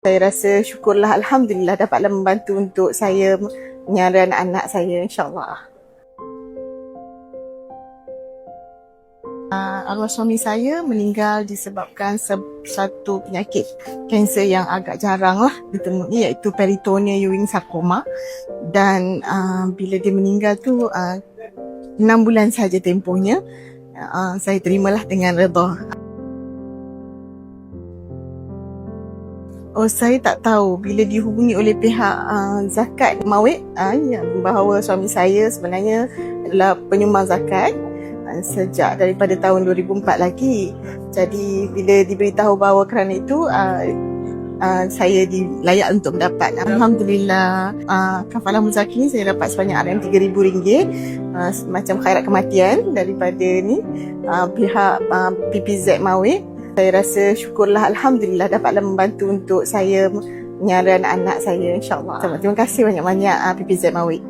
Saya rasa syukurlah, Alhamdulillah dapatlah membantu untuk saya menyara anak-anak saya, insyaAllah. Arwah suami saya meninggal disebabkan satu penyakit kanser yang agak jarang lah ditemui, iaitu peritoneal Ewing sarcoma. Dan bila dia meninggal tu 6 bulan saja tempohnya. Saya terimalah dengan redha. Saya tak tahu bila dihubungi oleh pihak zakat Mawid bahawa suami saya sebenarnya adalah penyumbang zakat sejak daripada tahun 2004 lagi. Jadi bila diberitahu bahawa kerana itu saya dilayak untuk mendapat. Alhamdulillah, kafalah muzaki saya dapat sebanyak RM3,000 macam khairat kematian daripada pihak PPZ Mawid. Saya rasa syukurlah, Alhamdulillah dapatlah membantu untuk saya menyara anak-anak saya, insyaAllah. Terima kasih banyak-banyak PPZ Mawid.